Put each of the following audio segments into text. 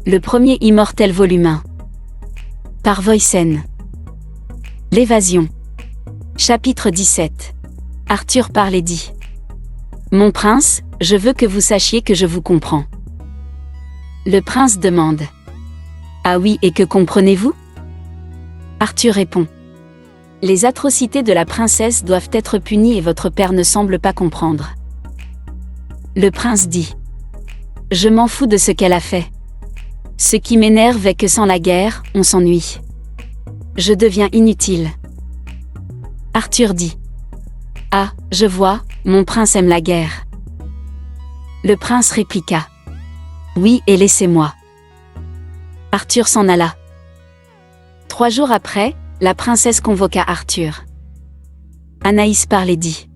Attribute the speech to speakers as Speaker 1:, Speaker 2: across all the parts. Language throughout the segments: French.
Speaker 1: Le premier immortel volume 1. Par Voicen. L'évasion. Chapitre 17. Arthur parle et dit. Mon prince, je veux que vous sachiez que je vous comprends. Le prince demande. Ah oui, et que comprenez-vous? Arthur répond. Les atrocités de la princesse doivent être punies et votre père ne semble pas comprendre. Le prince dit. Je m'en fous de ce qu'elle a fait. Ce qui m'énerve est que sans la guerre, on s'ennuie. Je deviens inutile. Arthur dit. Ah, je vois, mon prince aime la guerre. Le prince répliqua. Oui, et laissez-moi. Arthur s'en alla. 3 jours après, la princesse convoqua Arthur. Anaïs parle et dit.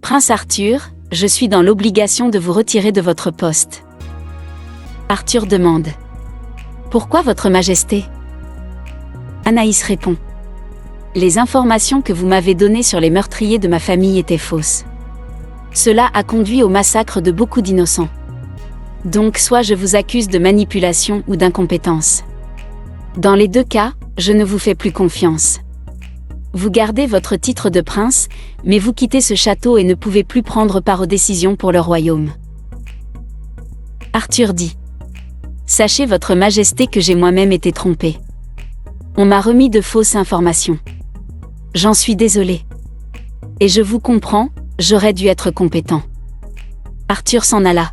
Speaker 1: Prince Arthur, je suis dans l'obligation de vous retirer de votre poste. Arthur demande. Pourquoi votre majesté? Anaïs répond. Les informations que vous m'avez données sur les meurtriers de ma famille étaient fausses. Cela a conduit au massacre de beaucoup d'innocents. Donc soit je vous accuse de manipulation ou d'incompétence. Dans les 2 cas, je ne vous fais plus confiance. Vous gardez votre titre de prince, mais vous quittez ce château et ne pouvez plus prendre part aux décisions pour le royaume. Arthur dit. Sachez votre majesté que j'ai moi-même été trompé. On m'a remis de fausses informations. J'en suis désolé. Et je vous comprends, j'aurais dû être compétent. Arthur s'en alla.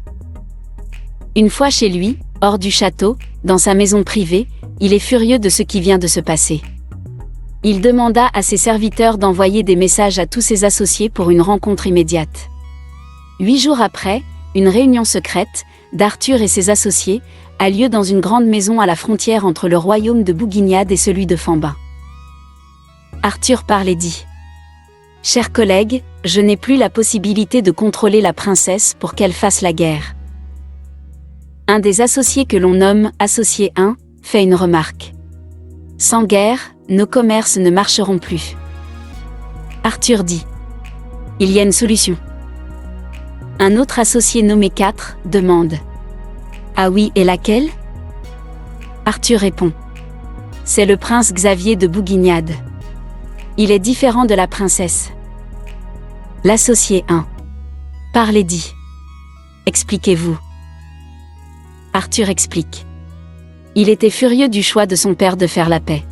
Speaker 1: Une fois chez lui, hors du château, dans sa maison privée, il est furieux de ce qui vient de se passer. Il demanda à ses serviteurs d'envoyer des messages à tous ses associés pour une rencontre immédiate. 8 jours après, une réunion secrète, d'Arthur et ses associés, a lieu dans une grande maison à la frontière entre le royaume de Bouguignade et celui de Fambin. Arthur parle et dit. Chers collègues, je n'ai plus la possibilité de contrôler la princesse pour qu'elle fasse la guerre. Un des associés que l'on nomme associé 1, fait une remarque. Sans guerre, nos commerces ne marcheront plus. Arthur dit. Il y a une solution. Un autre associé nommé 4, demande. Ah oui, et laquelle? Arthur répond. C'est le prince Xavier de Bouguignade. Il est différent de la princesse. L'associé 1. Parle et dit. Expliquez-vous. Arthur explique. Il était furieux du choix de son père de faire la paix.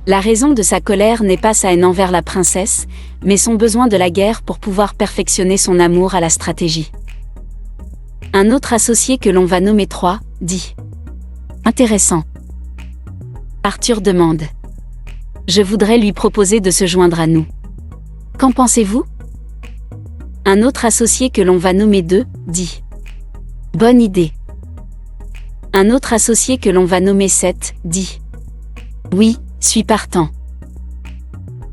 Speaker 1: La raison de sa colère n'est pas sa haine envers la princesse, mais son besoin de la guerre pour pouvoir perfectionner son amour à la stratégie. Un autre associé que l'on va nommer 3, dit. Intéressant. Arthur demande. Je voudrais lui proposer de se joindre à nous. Qu'en pensez-vous? Un autre associé que l'on va nommer 2, dit. Bonne idée. Un autre associé que l'on va nommer 7, dit. Oui, suis partant.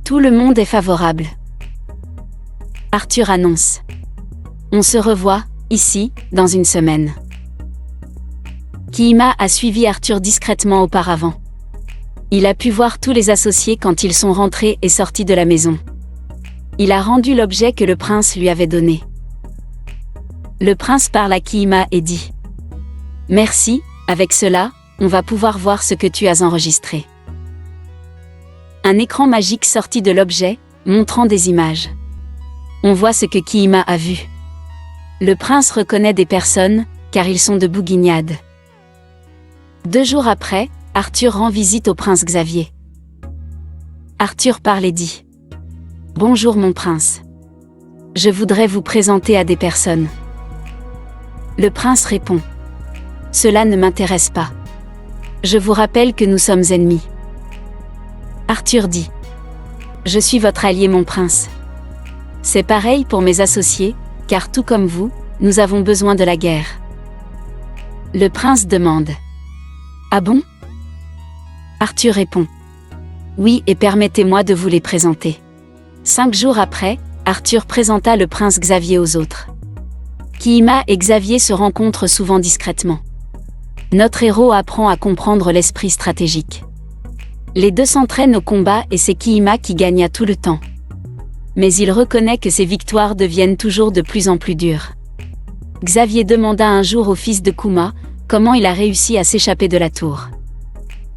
Speaker 1: Tout le monde est favorable. Arthur annonce. On se revoit, ici, dans une semaine. Kiima a suivi Arthur discrètement auparavant. Il a pu voir tous les associés quand ils sont rentrés et sortis de la maison. Il a rendu l'objet que le prince lui avait donné. Le prince parle à Kiima et dit. Merci, avec cela, on va pouvoir voir ce que tu as enregistré. Un écran magique sortit de l'objet, montrant des images. On voit ce que Kiima a vu. Le prince reconnaît des personnes, car ils sont de Bouguignade. 2 jours après, Arthur rend visite au prince Xavier. Arthur parle et dit. Bonjour mon prince. Je voudrais vous présenter à des personnes. Le prince répond. Cela ne m'intéresse pas. Je vous rappelle que nous sommes ennemis. Arthur dit. Je suis votre allié mon prince. C'est pareil pour mes associés, car tout comme vous, nous avons besoin de la guerre. Le prince demande. Ah bon? Arthur répond. Oui, et permettez-moi de vous les présenter. 5 jours après, Arthur présenta le prince Xavier aux autres. Kiima et Xavier se rencontrent souvent discrètement. Notre héros apprend à comprendre l'esprit stratégique. Les 2 s'entraînent au combat et c'est Kiima qui gagne à tout le temps. Mais il reconnaît que ses victoires deviennent toujours de plus en plus dures. Xavier demanda un jour au fils de Kuma, Comment il a réussi à s'échapper de la tour?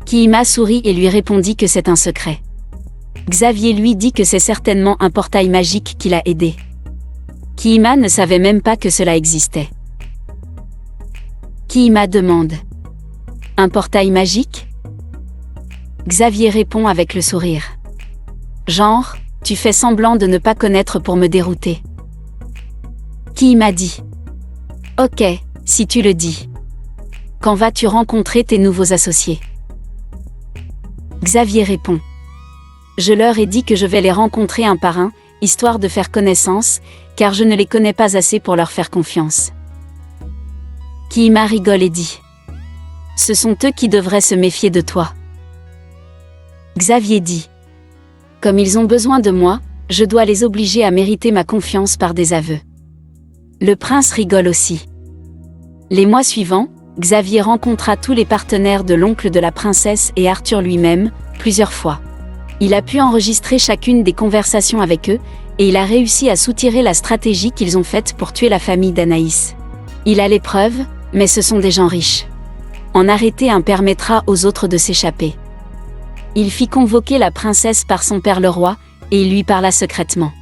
Speaker 1: Ki-hima sourit et lui répondit que c'est un secret. Xavier lui dit que c'est certainement un portail magique qui l'a aidé. Ki-hima ne savait même pas que cela existait. Ki-hima demande. Un portail magique? Xavier répond avec le sourire. Genre, tu fais semblant de ne pas connaître pour me dérouter. Ki-hima dit. Ok, si tu le dis. Quand vas-tu rencontrer tes nouveaux associés? Xavier répond. Je leur ai dit que je vais les rencontrer un par un, histoire de faire connaissance, car je ne les connais pas assez pour leur faire confiance. Ki-hima rigole et dit. Ce sont eux qui devraient se méfier de toi. Xavier dit. Comme ils ont besoin de moi, je dois les obliger à mériter ma confiance par des aveux. Le prince rigole aussi. Les mois suivants, Xavier rencontra tous les partenaires de l'oncle de la princesse et Arthur lui-même, plusieurs fois. Il a pu enregistrer chacune des conversations avec eux, et il a réussi à soutirer la stratégie qu'ils ont faite pour tuer la famille d'Anaïs. Il a les preuves, mais ce sont des gens riches. En arrêter un permettra aux autres de s'échapper. Il fit convoquer la princesse par son père le roi, et il lui parla secrètement.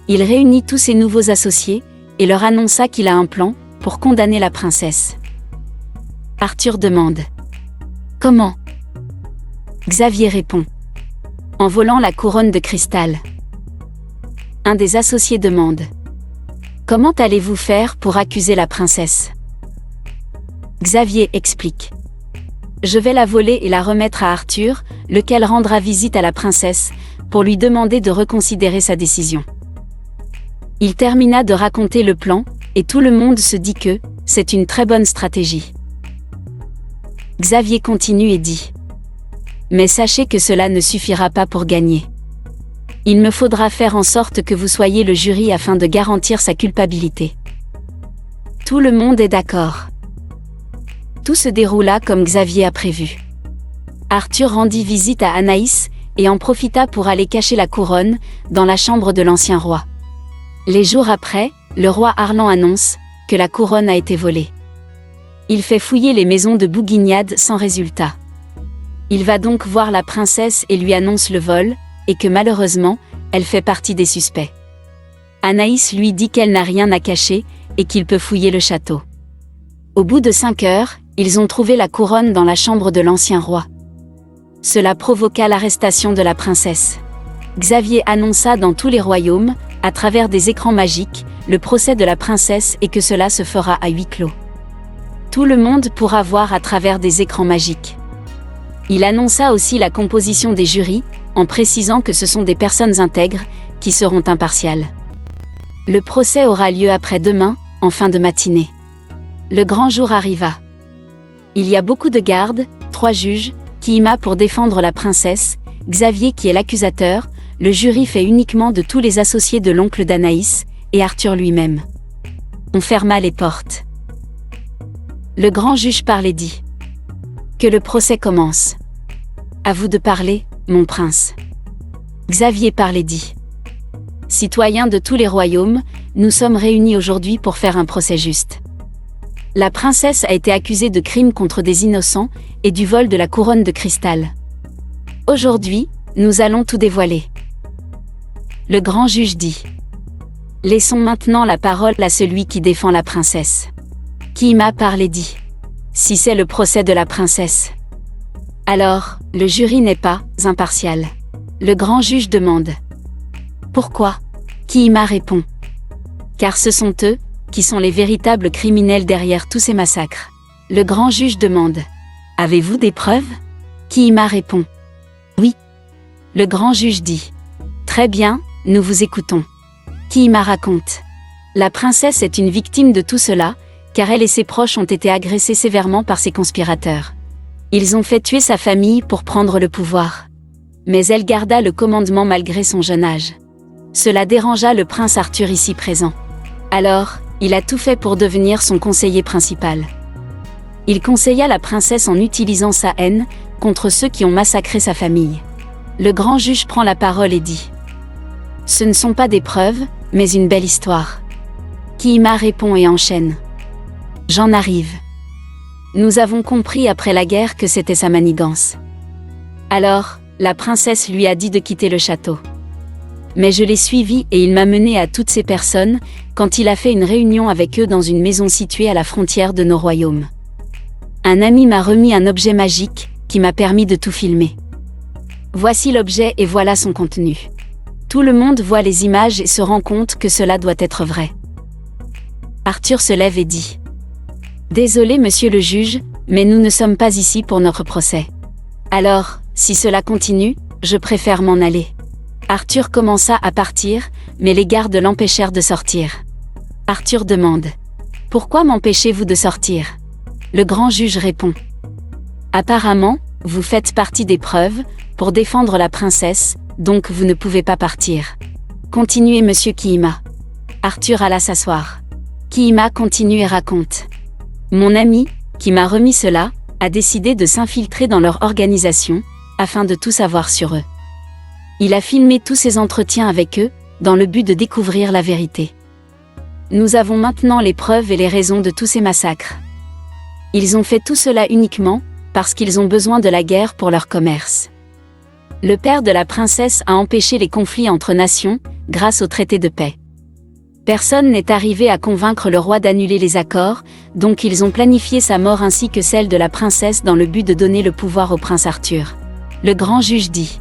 Speaker 1: Il réunit tous ses nouveaux associés, et leur annonça qu'il a un plan, pour condamner la princesse. Arthur demande. Comment? Xavier répond. En volant la couronne de cristal. Un des associés demande. Comment allez-vous faire pour accuser la princesse? Xavier explique. Je vais la voler et la remettre à Arthur, lequel rendra visite à la princesse, pour lui demander de reconsidérer sa décision. Il termina de raconter le plan, et tout le monde se dit que c'est une très bonne stratégie. Xavier continue et dit. Mais sachez que cela ne suffira pas pour gagner. Il me faudra faire en sorte que vous soyez le jury afin de garantir sa culpabilité. Tout le monde est d'accord. Tout se déroula comme Xavier a prévu. Arthur rendit visite à Anaïs, et en profita pour aller cacher la couronne, dans la chambre de l'ancien roi. Les jours après, le roi Arlan annonce que la couronne a été volée. Il fait fouiller les maisons de Bouguignade sans résultat. Il va donc voir la princesse et lui annonce le vol, et que malheureusement, elle fait partie des suspects. Anaïs lui dit qu'elle n'a rien à cacher, et qu'il peut fouiller le château. Au bout de 5 heures, ils ont trouvé la couronne dans la chambre de l'ancien roi. Cela provoqua l'arrestation de la princesse. Xavier annonça dans tous les royaumes, à travers des écrans magiques, le procès de la princesse et que cela se fera à huis clos. Tout le monde pourra voir à travers des écrans magiques. Il annonça aussi la composition des jurys, en précisant que ce sont des personnes intègres, qui seront impartiales. Le procès aura lieu après-demain, en fin de matinée. Le grand jour arriva. Il y a beaucoup de gardes, 3 juges, Ki-hima pour défendre la princesse, Xavier qui est l'accusateur, le jury fait uniquement de tous les associés de l'oncle d'Anaïs, et Arthur lui-même. On ferma les portes. Le grand juge parle et dit. Que le procès commence. À vous de parler, mon prince. Xavier parle et dit. Citoyens de tous les royaumes, nous sommes réunis aujourd'hui pour faire un procès juste. La princesse a été accusée de crimes contre des innocents, et du vol de la couronne de cristal. Aujourd'hui, nous allons tout dévoiler. Le grand juge dit. Laissons maintenant la parole à celui qui défend la princesse. Ki-hima parle et dit. Si c'est le procès de la princesse. Alors, le jury n'est pas impartial. Le grand juge demande. Pourquoi? Ki-hima répond. Car ce sont eux, qui sont les véritables criminels derrière tous ces massacres. Le grand juge demande. Avez-vous des preuves? Ki-hima répond. Oui. Le grand juge dit. Très bien, nous vous écoutons. Ki-hima raconte. La princesse est une victime de tout cela, car elle et ses proches ont été agressés sévèrement par ces conspirateurs. Ils ont fait tuer sa famille pour prendre le pouvoir. Mais elle garda le commandement malgré son jeune âge. Cela dérangea le prince Arthur ici présent. Alors, il a tout fait pour devenir son conseiller principal. Il conseilla la princesse en utilisant sa haine contre ceux qui ont massacré sa famille. Le grand juge prend la parole et dit. Ce ne sont pas des preuves, mais une belle histoire. Ki-hima répond et enchaîne. J'en arrive. Nous avons compris après la guerre que c'était sa manigance. Alors, la princesse lui a dit de quitter le château. Mais je l'ai suivi et il m'a mené à toutes ces personnes, quand il a fait une réunion avec eux dans une maison située à la frontière de nos royaumes. Un ami m'a remis un objet magique, qui m'a permis de tout filmer. Voici l'objet et voilà son contenu. Tout le monde voit les images et se rend compte que cela doit être vrai. Arthur se lève et dit : Désolé monsieur le juge, mais nous ne sommes pas ici pour notre procès. Alors, si cela continue, je préfère m'en aller. Arthur commença à partir, mais les gardes l'empêchèrent de sortir. Arthur demande : Pourquoi m'empêchez-vous de sortir ? Le grand juge répond : Apparemment, vous faites partie des preuves, pour défendre la princesse, donc vous ne pouvez pas partir. Continuez monsieur Kiima. Arthur alla s'asseoir. Kiima continue et raconte : Mon ami, qui m'a remis cela, a décidé de s'infiltrer dans leur organisation, afin de tout savoir sur eux. Il a filmé tous ses entretiens avec eux, dans le but de découvrir la vérité. Nous avons maintenant les preuves et les raisons de tous ces massacres. Ils ont fait tout cela uniquement, parce qu'ils ont besoin de la guerre pour leur commerce. Le père de la princesse a empêché les conflits entre nations, grâce au traité de paix. Personne n'est arrivé à convaincre le roi d'annuler les accords, donc ils ont planifié sa mort ainsi que celle de la princesse dans le but de donner le pouvoir au prince Arthur. Le grand juge dit :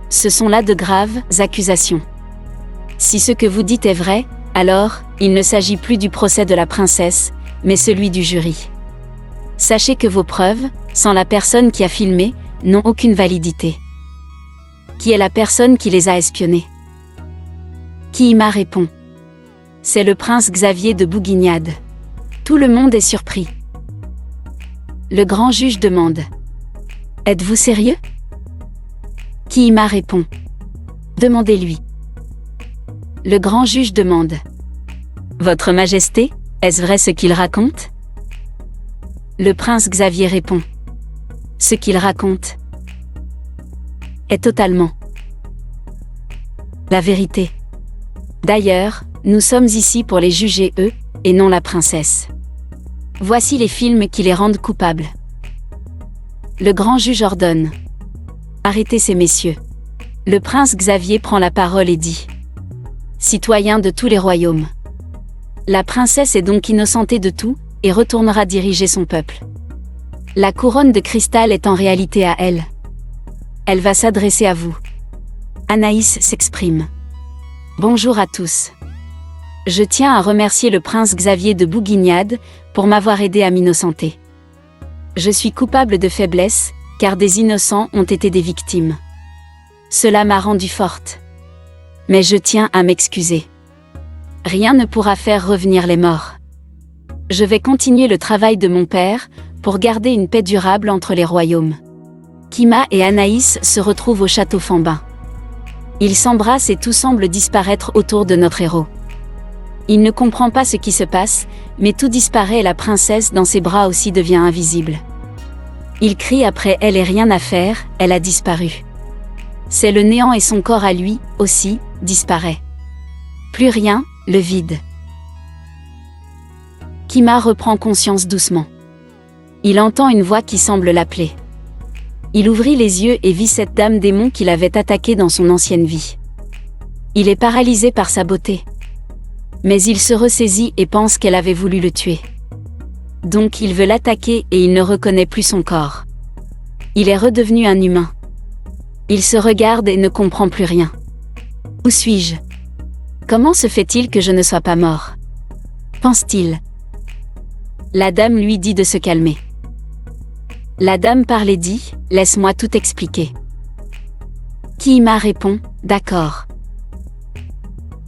Speaker 1: Ce sont là de graves accusations. Si ce que vous dites est vrai, alors, il ne s'agit plus du procès de la princesse, mais celui du jury. Sachez que vos preuves, sans la personne qui a filmé, n'ont aucune validité. Qui est la personne qui les a espionnés ? Kiima répond : C'est le prince Xavier de Bouguignade. Tout le monde est surpris. Le grand juge demande : Êtes-vous sérieux ? Kiima répond : Demandez-lui. Le grand juge demande : Votre Majesté, est-ce vrai ce qu'il raconte ? Le prince Xavier répond : Ce qu'il raconte est totalement la vérité. D'ailleurs, nous sommes ici pour les juger eux, et non la princesse. Voici les films qui les rendent coupables. Le grand juge ordonne : Arrêtez ces messieurs. Le prince Xavier prend la parole et dit : Citoyens de tous les royaumes. La princesse est donc innocentée de tout, et retournera diriger son peuple. La couronne de cristal est en réalité à elle. Elle va s'adresser à vous. Anaïs s'exprime. Bonjour à tous. Je tiens à remercier le prince Xavier de Bouguignade pour m'avoir aidé à m'innocenter. Je suis coupable de faiblesse, car des innocents ont été des victimes. Cela m'a rendue forte. Mais je tiens à m'excuser. Rien ne pourra faire revenir les morts. Je vais continuer le travail de mon père, pour garder une paix durable entre les royaumes. Kiima et Anaïs se retrouvent au château Fambin. Ils s'embrassent et tout semble disparaître autour de notre héros. Il ne comprend pas ce qui se passe, mais tout disparaît et la princesse dans ses bras aussi devient invisible. Il crie après elle et rien à faire, elle a disparu. C'est le néant et son corps à lui, aussi, disparaît. Plus rien, le vide. Kiima reprend conscience doucement. Il entend une voix qui semble l'appeler. Il ouvrit les yeux et vit cette dame démon qu'il avait attaquée dans son ancienne vie. Il est paralysé par sa beauté. Mais il se ressaisit et pense qu'elle avait voulu le tuer. Donc il veut l'attaquer et il ne reconnaît plus son corps. Il est redevenu un humain. Il se regarde et ne comprend plus rien. Où suis-je ? Comment se fait-il que je ne sois pas mort ? Pense-t-il. La dame lui dit de se calmer. La dame parle et dit : Laisse-moi tout expliquer. Kiima répond : D'accord.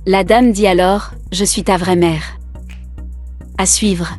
Speaker 1: La dame dit alors : Je suis ta vraie mère. À suivre.